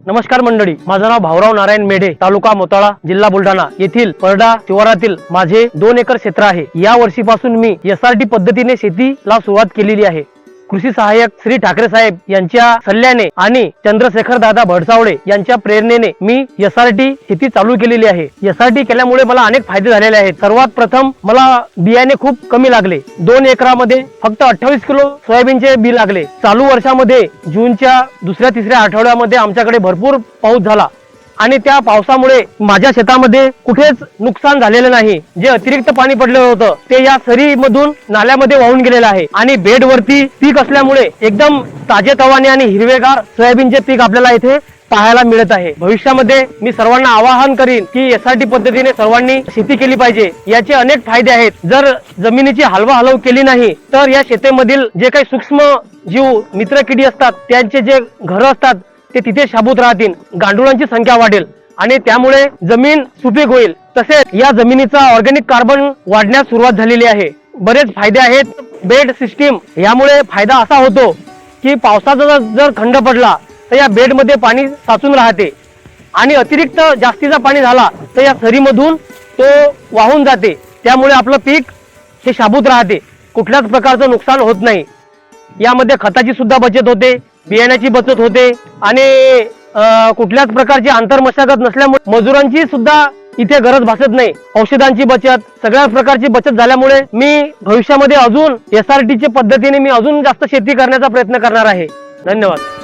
नमस्कार मंडळी, माझं नाव भाऊराव नारायण मेढे, तालुका मोताळा, जिल्हा बुलढाणा येथील परडा शिवारातील माझे 2 एकर क्षेत्र आहे। या वर्षीपासून मी एसआरटी पद्धतीने शेतीला सुरुवात केलेली आहे। कृषी सहाय्यक श्री ठाकरे साहेब यांच्या सल्ल्याने आणि चंद्रशेखर दादा भडसावडे यांच्या प्रेरणेने मी एसआरटी शेती चालू केलेली आहे। एसआरटी केल्यामुळे मला अनेक फायदे झालेले आहेत। सर्वात प्रथम मला बियाणे खूप कमी लागले। 2 एकरामध्ये फक्त 28 किलो सोयाबीनचे बी लागले। चालू वर्षामध्ये जूनच्या 2-3 आठवड्यामध्ये आमच्याकडे भरपूर पाऊस झाला आणि त्या पावसामुळे माझ्या शेतामध्ये कुठेच नुकसान झालेलं नाही। जे अतिरिक्त पाणी पडलेलं होतं ते या सरी मधून नाल्यामध्ये वाहून गेलेलं आहे आणि बेड वरती पीक असल्यामुळे एकदम ताजेतवाने आणि हिरवेगार सोयाबीनचे पीक आपल्याला इथे पाहायला मिळत आहे। भविष्यामध्ये मी सर्वांना आवाहन करीन की एसआरटी पद्धतीने सर्वांनी शेती केली पाहिजे। याचे अनेक फायदे आहेत। जर जमिनीची हलवाहलव केली नाही तर या शेतीमधील जे काही सूक्ष्म जीव मित्रकिडी असतात त्यांचे जे घर असतात ते तिथे शाबूत राहतील, गांडुळांची संख्या वाढेल आणि त्यामुळे जमीन सुपीक होईल। तसेच या जमिनीचा ऑर्गॅनिक कार्बन वाढण्यास सुरुवात झालेली आहे। बरेच फायदे आहेत। बेड सिस्टीम यामुळे फायदा असा होतो की पावसाचा जर खंड पडला तर या बेड मध्ये पाणी साचून राहते आणि अतिरिक्त जास्तीचा पाणी झाला तर या सरीमधून तो वाहून जाते। त्यामुळे आपलं पीक हे शाबूत राहते, कुठल्याच प्रकारचं नुकसान होत नाही। यामध्ये खताची सुद्धा बचत होते, बियाण्याची बचत होते आणि कुठल्याच प्रकारची आंतरमशागत नसल्यामुळे मजुरांची सुद्धा इथे गरज भासत नाही। औषधांची बचत, सगळ्याच प्रकारची बचत झाल्यामुळे मी भविष्यामध्ये अजून एसआरटीच्या पद्धतीने मी अजून जास्त शेती करण्याचा प्रयत्न करणार आहे। धन्यवाद।